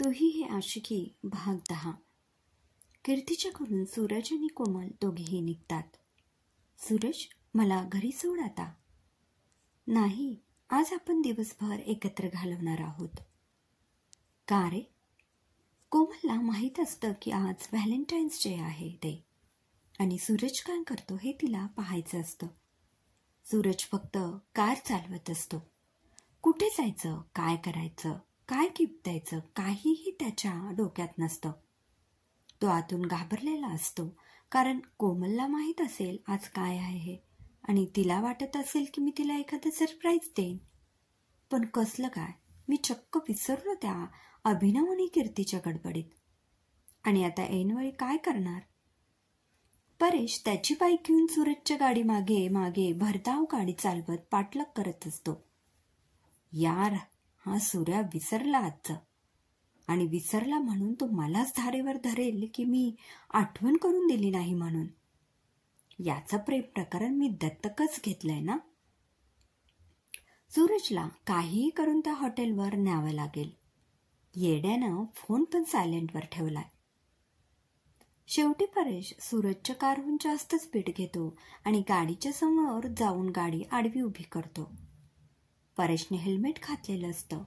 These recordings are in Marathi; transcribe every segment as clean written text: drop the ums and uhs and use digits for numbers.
तूही हे आशिकी भाग 10. कीर्तीच्या घरून सूरज आणि कोमल दोघेही निघतात. सूरज, मला घरी सोड आता. नाही, आज आपण दिवसभर एकत्र घालवणार आहोत. का रे? कोमलला माहीत असतं की आज व्हॅलेंटाईन्स डे आहे ते, आणि सूरज काय करतो हे तिला पाहायचं असतं. सूरज फक्त कार चालवत असतो. कुठे जायचं, काय करायचं, काय गिफ्ट द्यायचं, काहीही त्याच्या डोक्यात नसतं. तो आतून घाबरलेला असतो, कारण कोमलला माहीत असेल आज काय आहे हे, आणि तिला वाटत असेल की मी तिला एखादं सरप्राईज देईन. पण कसलं काय, मी चक्क विसरलो त्या अभिनव आणि कीर्तीच्या गडबडीत. आणि आता ऐनवेळी काय करणार? परेश त्याची बाईक घेऊन सूरजच्या गाडी मागे मागे भरधाव गाडी चालवत पाठलाग करत असतो. यार, हा सूर्या विसरला आजचं, आणि विसरला म्हणून तो मलाच धारेवर धरेल की मी आठवण करून दिली नाही म्हणून. याचं प्रेम प्रकरण मी दत्तकच घेतलंय ना. सूरजला काहीही करून त्या हॉटेलवर न्यावं लागेल. येड्यानं फोन पण सायलेंटवर ठेवलाय. शेवटी परेश सूरजच्या कारहून जास्त स्पीड घेतो आणि गाडीच्या समोर जाऊन गाडी आडवी उभी करतो. परेशने हेल्मेट घातलेलं असतं.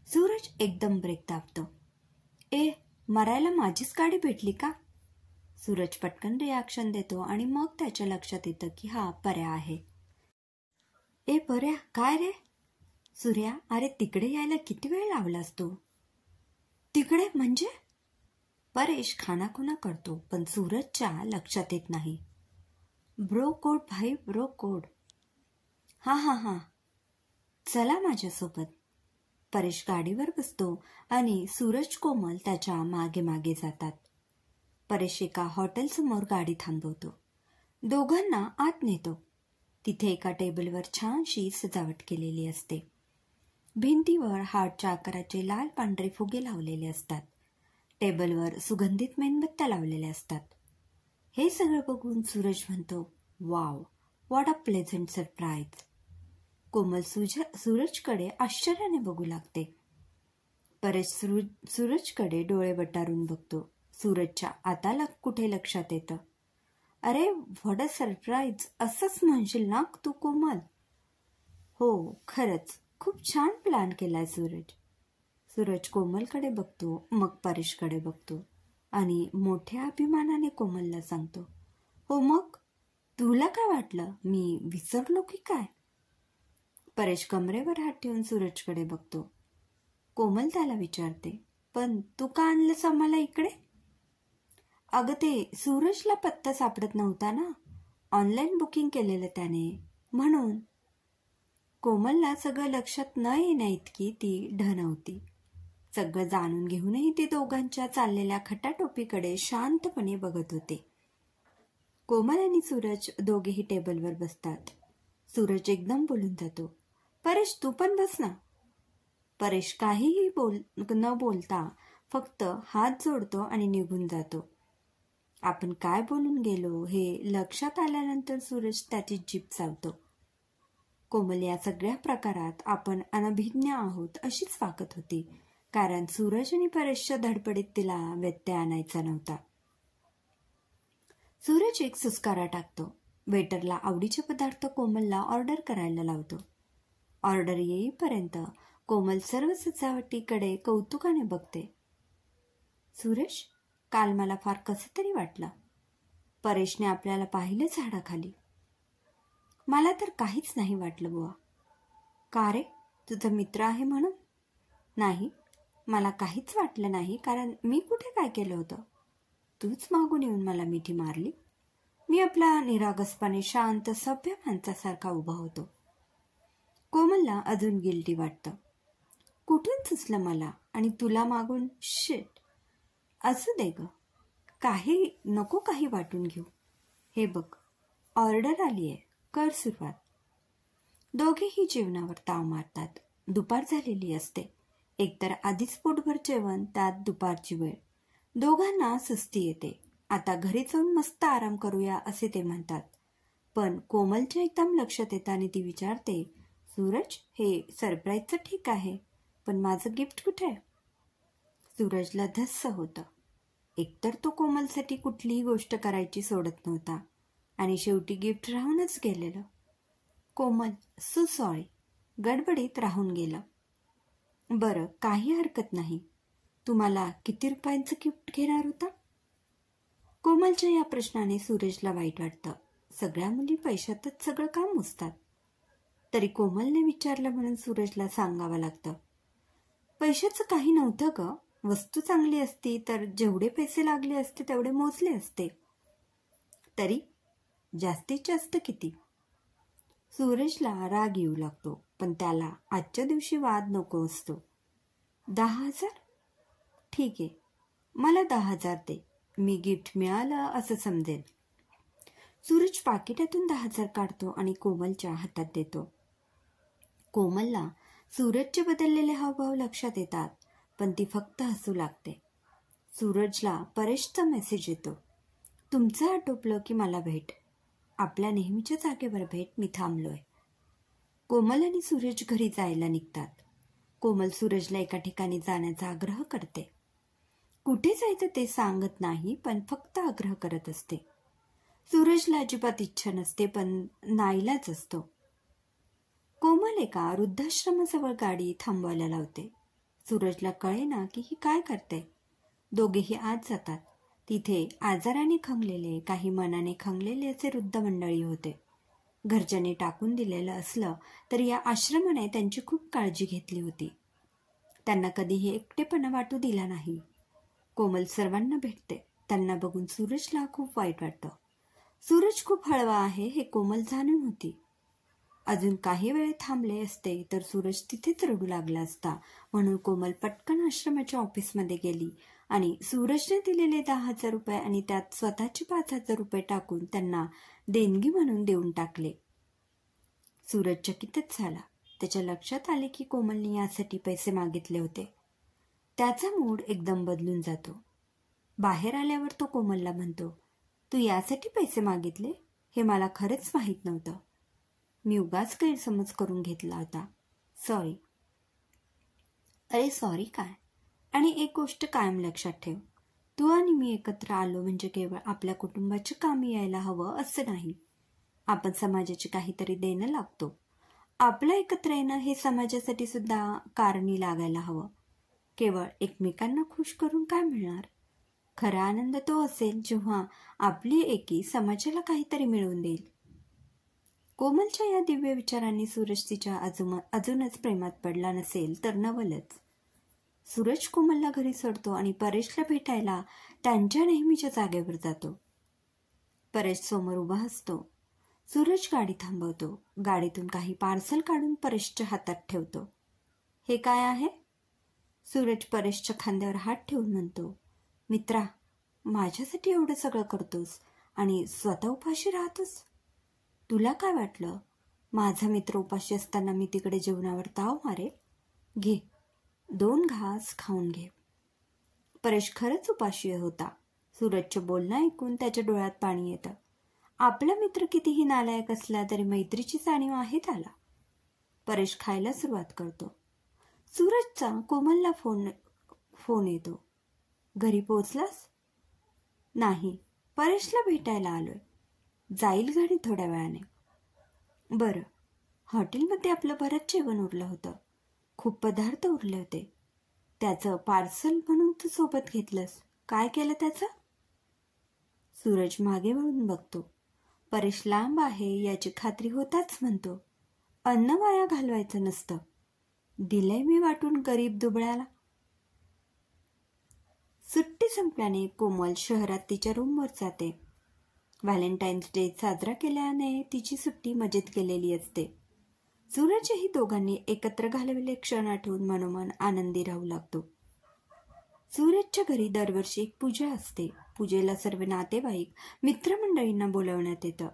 सूरज एकदम ब्रेक दाबतो. ए, मरायला माझीच गाडी भेटली का? सूरज पटकन रिॲक्शन देतो आणि मग त्याच्या लक्षात येतं की हा पर्या आहे. ए पर्या, काय रे? सूर्या, अरे तिकडे यायला किती वेळ लावलास तू? तिकडे म्हणजे? परेश खानाखुना करतो, पण सूरजच्या लक्षात येत नाही. ब्रो कोड भाई, ब्रो कोड. हा, चला माझ्यासोबत. परेश गाडीवर बसतो आणि सूरज कोमल त्याच्या मागे मागे जातात. परेश एका हॉटेलसमोर गाडी थांबवतो. दोघांना आत नेतो. तिथे एका टेबलवर छानशी सजावट केलेली असते. भिंतीवर हार्टच्या आकाराचे लाल पांढरे फुगे लावलेले असतात. टेबलवर सुगंधित मेणबत्त्या लावलेल्या असतात. हे सगळं बघून सूरज म्हणतो, wow, what a pleasant surprise. Komal सूरजकडे आश्चर्याने बघू लागते. परेश सूरजकडे डोळे वटारून बघतो. सूरजच्या आता कुठे लक्षात येतं. अरे व्हॉट अ सरप्राईज असंच म्हणशील ना तू कोमल? हो, खरंच खूप छान प्लॅन केलाय सूरज. सूरज कोमलकडे बघतो, मग परेशकडे बघतो आणि मोठ्या अभिमानाने कोमलला सांगतो, हो मग तुला काय वाटलं, मी विसरलो की काय? परेश कमरेवर हात ठेवून सूरजकडे बघतो. कोमल त्याला विचारते, पण तू का आणलंस आम्हाला इकडे? अगं ते सूरजला पत्ता सापडत नव्हता ना, ऑनलाईन बुकिंग केलेलं त्याने, म्हणून. कोमलला सगळं लक्षात न येण्या इतकी ती ढ नव्हती. सगळं जाणून घेऊनही ते दोघांच्या चाललेल्या खटाटोपीकडे शांतपणे बघत होते. कोमल आणि सूरज दोघेही टेबलवर बसतात. सूरज एकदम बोलून जातो, परेश तू पण बस ना. परेश काहीही न बोलता फक्त हात जोडतो आणि निघून जातो. आपण काय बोलून गेलो हे लक्षात आल्यानंतर सूरज त्याची जीभ चावतो. कोमल या सगळ्या प्रकारात आपण अनभिज्ञ आहोत अशीच वागत होती, कारण सूरज आणि परेशच्या धडपडीत तिला व्यत्यय आणायचा नव्हता. सूरज एक सुस्कारा टाकतो. वेटरला आवडीचे पदार्थ कोमलला ऑर्डर करायला लावतो. ऑर्डर येईपर्यंत कोमल सर्व सजावटीकडे कौतुकाने बघते. सूरज, काल मला फार कसं तरी वाटलं. परेशने आपल्याला पाहिलं झाडाखाली. मला तर काहीच नाही वाटलं बुवा. का रे, तुझा मित्र आहे म्हणून? नाही, मला काहीच वाटलं नाही, कारण मी कुठे काय केलं होतं? तूच मागून येऊन मला मिठी मारली. मी आपला निरागसपणे शांत सभ्य माणसासारखा उभा होतो. कोमलला अजून गिल्टी वाटतं. कुठून सुचलं मला, आणि तुला मागून? शिट. असू दे ग, काही वाटून घेऊ. हे बघ, ऑर्डर आली आहे, कर सुरुवात. दोघेही जेवणावर ताव मारतात. दुपार झालेली असते. एकतर आधीच पोटभर जेवण, त्यात दुपारची वेळ. दोघांना सुस्ती येते. आता घरी जाऊन मस्त आराम करूया असे ते म्हणतात. पण कोमलच्या एकदम लक्षात येतं आणि ती विचारते, सूरज, हे सरप्राईजचं ठीक आहे, पण माझं गिफ्ट कुठे आहे? सूरजला धस्स होतं. एकतर तो कोमलसाठी कुठलीही गोष्ट करायची सोडत नव्हता आणि शेवटी गिफ्ट राहूनच गेलेलं. कोमल सो सॉरी, गडबडीत राहून गेलं. बरं, काही हरकत नाही. तुम्हाला किती रुपयांचं गिफ्ट घेणार होता? कोमलच्या या प्रश्नाने सूरजला वाईट वाटतं. सगळ्या मुली पैशातच सगळं काम मोजतात. तरी कोमलने विचारलं म्हणून सूरजला सांगावं लागतं. पैशाचं काही नव्हतं ग. वस्तू चांगली असती तर जेवढे पैसे लागले असते तेवढे मोजले असते. तरी जास्तीत जास्त किती? सूरजला राग येऊ लागतो, पण त्याला आजच्या दिवशी वाद नको असतो. 10,000? ठीक आहे, मला 10,000 दे. मी गिफ्ट मिळालं असं समजेल. सूरज पाकिटातून 10,000 काढतो आणि कोमलच्या हातात देतो. कोमलला सूरजचे बदललेले हावभाव लक्षात येतात, पण ती फक्त हसू लागते. सूरजला परेशचा मेसेज येतो. तुमचं आटोपलं की मला भेट. आपल्या नेहमीच्या जागेवर भेट, मी थांबलोय. कोमल आणि सूरज घरी जायला निघतात. कोमल सूरजला एका ठिकाणी जाण्याचा आग्रह करते. कुठे जायचं ते सांगत नाही, पण फक्त आग्रह करत असते. सूरजला अजिबात इच्छा नसते, पण नाईलाज असतो. कोमल एका वृद्धाश्रमाजवळ गाडी थांबवायला लावते. सूरजला कळेना की ही काय करते. दोघेही आत जातात. तिथे आजाराने खंगलेले, काही मनाने खंगलेले असे वृद्ध मंडळी होते. घरच्यांनी टाकून दिलेलं असलं तरी या आश्रमाने त्यांची खूप काळजी घेतली होती. त्यांना कधीही एकटेपणा वाटू दिला नाही. कोमल सर्वांना भेटते. त्यांना बघून सूरजला खूप वाईट वाटतं. सूरज खूप हळवा आहे हे कोमल जाणून होती. अजून काही वेळ थांबले असते तर सूरज तिथेच रडू लागला असता, म्हणून कोमल पटकन आश्रमाच्या ऑफिसमध्ये गेली आणि सूरजने दिलेले 10,000 रुपये आणि त्यात स्वतःचे 5,000 रुपये टाकून त्यांना देणगी म्हणून देऊन टाकले. सूरज चकितच झाला. त्याच्या लक्षात आले की कोमलने यासाठी पैसे मागितले होते. त्याचा मूड एकदम बदलून जातो. बाहेर आल्यावर तो कोमलला म्हणतो, तू यासाठी पैसे मागितले? हे मला खरंच माहीत नव्हतं. मी उगाच गैरसमज करून घेतला होता. सॉरी. अरे सॉरी काय? आणि एक गोष्ट कायम लक्षात ठेव, तू आणि मी एकत्र आलो म्हणजे केवळ आपल्या कुटुंबाच्या कामी यायला हवं असं नाही. आपण समाजाची काहीतरी देणं लागतो. आपलं एकत्र येणं हे समाजासाठी सुद्धा कारणी लागायला हवं. केवळ एकमेकांना खुश करून काय मिळणार? खरा आनंद तो असेल जेव्हा आपली एकी समाजाला काहीतरी मिळवून देईल. कोमलच्या या दिव्य विचारांनी सूरज तिच्या अजूनच प्रेमात पडला नसेल तर नवलच. सूरज कोमलला घरी सोडतो आणि परेशला भेटायला त्यांच्या नेहमीच्या जागेवर जातो. परेश समोर उभा असतो. सूरज गाडी थांबवतो. गाडीतून काही पार्सल काढून परेशच्या हातात ठेवतो. हे काय आहे? सूरज परेशच्या खांद्यावर हात ठेवून म्हणतो, मित्रा, माझ्यासाठी एवढं सगळं करतोस आणि स्वतः उपाशी राहतोस. तुला काय वाटलं माझा मित्र उपाशी असताना मी तिकडे जेवणावर ताव मारेल? घे, 2 घास खाऊन घे. परेश खरंच उपाशी होता. सूरजचं बोलणं ऐकून त्याच्या डोळ्यात पाणी येतं. आपला मित्र कितीही नालायक असला तरी मैत्रीची जाणीव आहे त्याला. परेश खायला सुरुवात करतो. सूरजचा कोमलला फोन येतो. घरी पोहोचलास? नाही, परेशला भेटायला आलोय. जाईल गाडी थोड्या वेळाने. बरं, हॉटेलमध्ये आपलं बरंच जेवण उरलं होतं. खूप पदार्थ उरले होते. त्याचं पार्सल म्हणून तू सोबत घेतलंस. काय केलं त्याचं? सूरज मागे वळून बघतो. परेश लांब आहे याची खात्री होताच म्हणतो, अन्न वाया घालवायचं नसतं. दिलंय मी वाटून गरीब दुबळ्याला. सुट्टी संपल्याने कोमल शहरात तिच्या रूमवर जाते. व्हॅलेंटाईन्स डे साजरा केल्याने तिची सुट्टी मजेत गेलेली असते. सूरजही दोघांनी एकत्र घालवलेले क्षण आठवून मनोमन आनंदी राहू लागतो. सूरजच्या घरी दरवर्षी एक पूजा असते. पूजेला सर्व नातेवाईक मित्रमंडळींना बोलवण्यात येतं.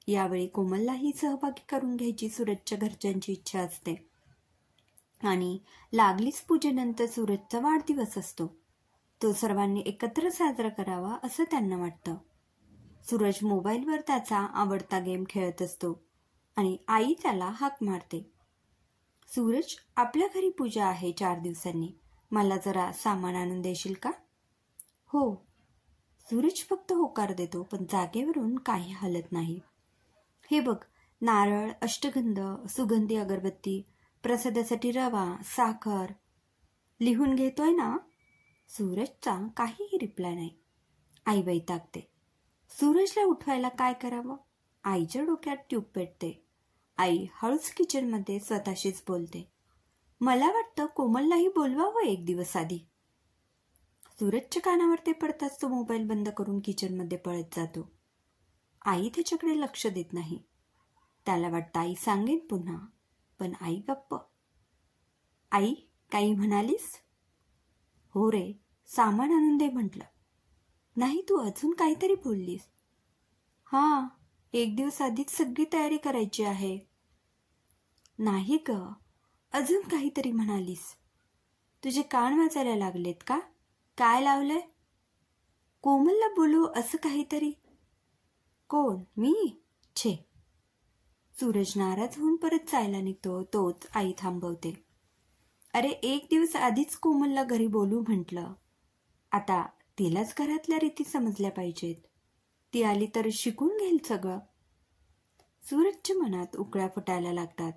यावेळी कोमललाही सहभागी करून घ्यायची सूरजच्या घरच्यांची इच्छा असते. आणि लागलीच पूजेनंतर सूरजचा वाढदिवस असतो. तो सर्वांनी एकत्र साजरा करावा असं त्यांना वाटतं. सूरज मोबाईलवर त्याचा आवडता गेम खेळत असतो आणि आई त्याला हाक मारते. सूरज, आपल्या घरी पूजा आहे 4 दिवसांनी. मला जरा सामान आणून देशील का? हो. सूरज फक्त होकार देतो, पण जागेवरून काही हलत नाही. हे बघ, नारळ, अष्टगंध, सुगंधी अगरबत्ती, प्रसादासाठी रवा, साखर. लिहून घेतोय ना? सूरजचा काहीही रिप्लाय नाही. आई वैतागते. सूरजला उठवायला काय करावं? आईच्या डोक्यात ट्यूब पेटते. आई हळूच किचनमध्ये स्वतःशीच बोलते, मला वाटतं कोमललाही बोलवावं एक दिवस आधी. सूरजच्या कानावर ते पडताच तो मोबाईल बंद करून किचनमध्ये पळत जातो. आई त्याच्याकडे लक्ष देत नाही. त्याला वाटतं आई सांगेन पुन्हा, पण आई गप्प. आई, काही म्हणालीस? हो रे, सामान आणून दे म्हटलं. नाही, तू अजून काहीतरी बोललीस. हां, एक दिवस आधीच सगळी तयारी करायची आहे. नाही ग, अजून काहीतरी म्हणालीस. तुझे कान वाजायला लागलेत का? काय लावलंय? कोमलला बोलू असं काहीतरी. कोण? मी? छे. सूरज नाराज होऊन परत जायला निघतो, तोच आई थांबवते. अरे, एक दिवस आधीच कोमलला घरी बोलू म्हटलं. आता तिलाच घरातल्या रीती समजल्या पाहिजेत. ती आली तर शिकून घेईल सगळं. सूरजच्या मनात उकळ्या फुटायला लागतात.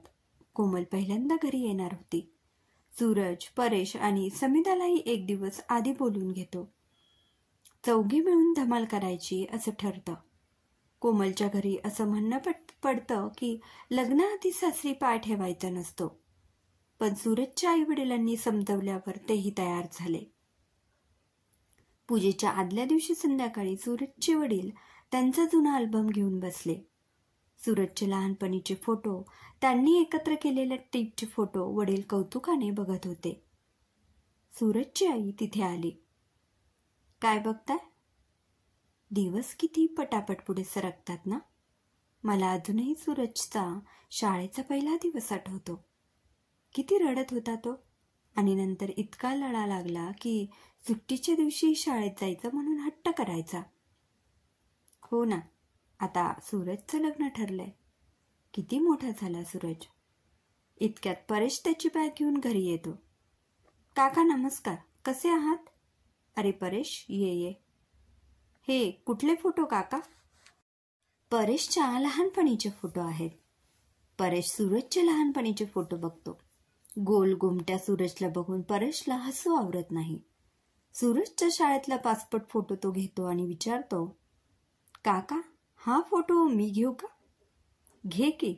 कोमल पहिल्यांदा घरी येणार होती. सूरज, परेश आणि समिधालाही एक दिवस आधी बोलून घेतो. चौघी मिळून धमाल करायची असं ठरतं. कोमलच्या घरी असं म्हणणं पडतं की लग्नाआधी सासरी पाय ठेवायचा नसतो. पण सूरजच्या आई वडिलांनी समजवल्यावर तेही तयार झाले. पूजेच्या आदल्या दिवशी संध्याकाळी सूरजचे वडील त्यांचा जुना अल्बम घेऊन बसले. सूरजचे लहानपणीचे फोटो, त्यांनी एकत्र केलेल्या ट्रिपचे फोटो वडील कौतुकाने बघत होते. सूरजची आई तिथे आली. काय बघताय? दिवस किती पटापट पुढे सरकतात ना. मला अजूनही सूरजचा शाळेचा पहिला दिवस आठवतो. किती रडत होता तो, आणि नंतर इतका लळा लागला की सुट्टीच्या दिवशी शाळेत जायचं म्हणून हट्ट करायचा. हो ना, आता सूरजचं लग्न ठरलंय. किती मोठा झाला सूरज. इतक्यात परेश त्याची बॅग घेऊन घरी येतो. काका नमस्कार, कसे आहात? अरे परेश, ये. हे कुठले फोटो काका? परेशच्या लहानपणीचे फोटो आहेत. परेश सूरजचे लहानपणीचे फोटो बघतो. गोल गोमट्या सूरजला बघून परेशला हसू आवरत नाही. सूरजच्या शाळेतला पासपोर्ट फोटो तो घेतो आणि विचारतो, काका, हा फोटो मी घेऊ का? घे की.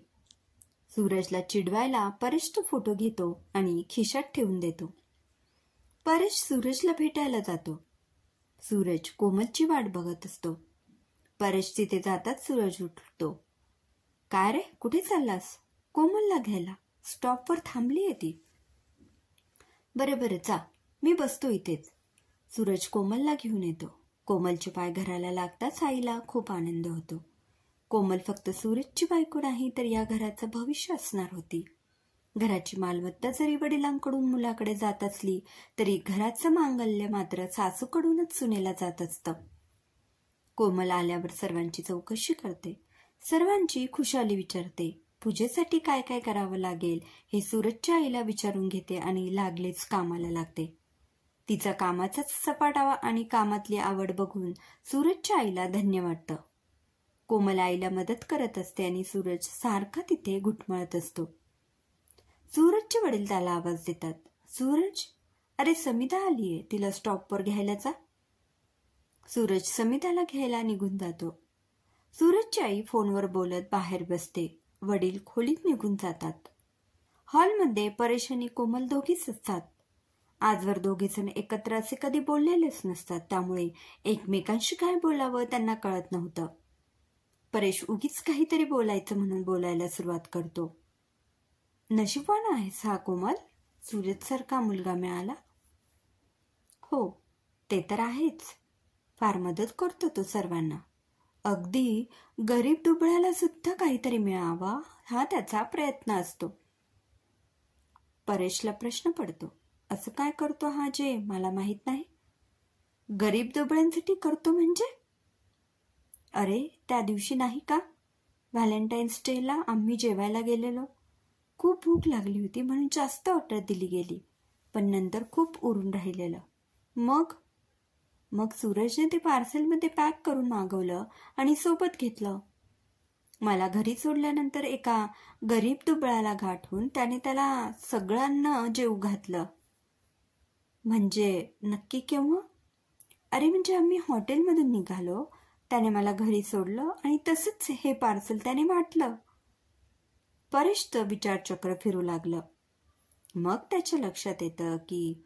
सूरजला चिडवायला परेश तो फोटो घेतो आणि खिशात ठेवून देतो. परेश सूरजला भेटायला जातो. सूरज कोमलची वाट बघत असतो. परेश तिथे जाताच सूरज उठतो. काय रे, कुठे चाललास? कोमलला घ्यायला. स्टॉपवर थांबली आहे ती. बरं जा, मी बसतो इथेच. सूरज कोमलला घेऊन येतो. कोमलचे पाय घराला लागताच आईला खूप आनंद होतो. कोमल फक्त सूरजची बायको नाही, तर या घराचं भविष्य असणार होती. घराची मालमत्ता जरी वडिलांकडून मुलाकडे जात असली तरी घराचं मांगल्य मात्र सासूकडूनच सुनेला जात असतं. कोमल आल्यावर सर्वांची चौकशी करते. सर्वांची खुशाली विचारते. पूजेसाठी काय काय करावं लागेल हे सूरजच्या आईला विचारून घेते आणि लागलेच कामाला लागते. तिचा कामाचाच सपाटावा आणि कामातली आवड बघून सूरजच्या आईला धन्य वाटतं. कोमल आईला मदत करत असते आणि सूरज सारखा तिथे घुटमळत असतो. सूरजचे वडील त्याला आवाज देतात. सूरज, अरे समिधा आलीये, तिला स्टॉपवर घ्यायला जा. सूरज समिधाला घ्यायला निघून जातो. सूरजची आई फोनवर बोलत बाहेर बसते. वडील खोलीत निघून जातात. हॉलमध्ये परेश आणि कोमल दोघीच असतात. आजवर दोघेजण एकत्र असे कधी बोललेलेच नसतात, त्यामुळे एकमेकांशी काय बोलावं त्यांना कळत नव्हतं. परेश उगीच काहीतरी बोलायचं म्हणून बोलायला सुरुवात करतो. नशीबवान आहेस हा कोमल, सूरजसारखा मुलगा मिळाला. हो, ते तर आहेच. फार मदत करतो तो सर्वांना. अगदी गरीब दुबळ्याला सुद्धा काहीतरी मिळावा हा त्याचा प्रयत्न असतो. परेशला प्रश्न पडतो, असं काय करतो हा जे मला माहित नाही? गरीब दुबळ्यांसाठी करतो म्हणजे? अरे, त्या दिवशी नाही का व्हॅलेंटाईन्स डेला आम्ही जेवायला गेलेलो. खूप भूक लागली होती म्हणून जास्त ऑर्डर दिली गेली. पण नंतर खूप उरून राहिलेलं. मग मग सूरजने ते पार्सलमध्ये पॅक करून मागवलं आणि सोबत घेतलं. मला घरी सोडल्यानंतर एका गरीब दुबळाला गाठून त्याने त्याला सगळ्यांना जेवू घातलं. म्हणजे नक्की केव्हा? अरे म्हणजे आम्ही हॉटेलमधून निघालो, त्याने मला घरी सोडलं आणि तसंच हे पार्सल त्याने वाटलं. परेशचं विचारचक्र फिरू लागलं. मग त्याच्या लक्षात येतं की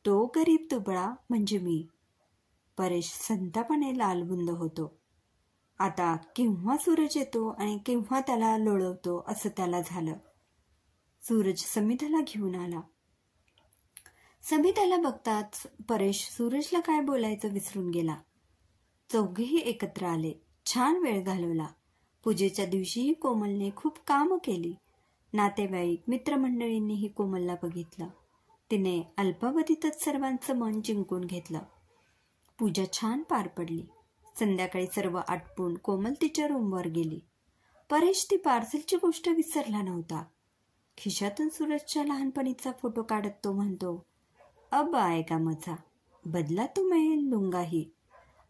तो गरीब दुबळा म्हणजे मी. परेश संतापाने लालबुंद होतो. आता केव्हा सूरज येतो आणि केव्हा त्याला लोळवतो असं त्याला झालं. सूरज समिधाला घेऊन आला. समिधाला बघताच परेश सूरजला काय बोलायचं विसरून गेला. चौघेही एकत्र आले. छान वेळ घालवला. पूजेच्या दिवशीही कोमलने खूप कामं केली. नातेवाईक मित्रमंडळींनीही कोमलला बघितलं. तिने अल्पावधीतच सर्वांचं मन जिंकून घेतलं. पूजा छान पार पडली. संध्याकाळी सर्व आटपून कोमल तिच्या रूमवर गेली. परेश ती पार्सलची गोष्ट विसरला नव्हता. खिशातून सूरजच्या लहानपणीचा फोटो काढत तो म्हणतो, अब आएगा मजा, बदला तो मैं लूंगाही,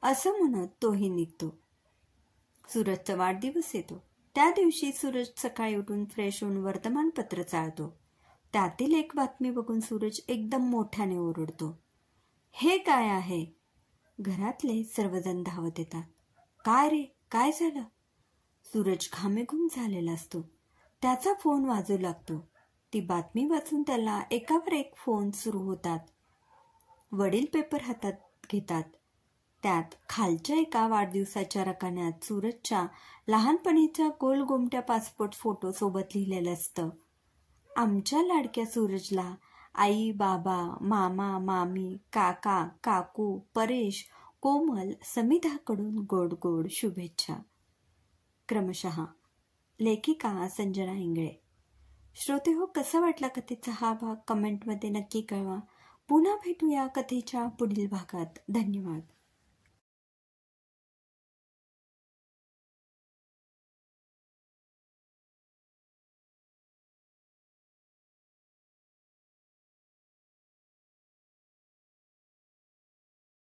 असं म्हणत तोही निघतो. सूरजचा वाढदिवस येतो. त्या दिवशी सूरज सकाळी उठून फ्रेश होऊन वर्तमानपत्र चाळतो. त्यातील एक बातमी बघून सूरज एकदम मोठ्याने ओरडतो, हे काय आहे? घरातले सर्वजण धावत येतात. काय रे, काय झालं? सूरज घामेघूम झालेला असतो. त्याचा फोन वाजू लागतो. ती बातमी वाचून त्याला एकावर एक फोन सुरू होतात. वडील पेपर हातात घेतात. त्यात खालच्या एका वाढदिवसाच्या रकान्यात सूरजच्या लहानपणीचा गोल गोमट्या पासपोर्ट फोटो सोबत लिहिलेलं असतं. आमच्या लाडक्या सूरजला आई, बाबा, मामा, मामी, काका, काकू, परेश, कोमल, समिधाकडून गोड गोड शुभेच्छा. क्रमशः लेखिका संजना इंगळे. श्रोते हो, कसा वाटला कथेचा हा भाग कमेंटमध्ये नक्की कळवा. पुन्हा भेटूया कथेच्या पुढील भागात. धन्यवाद.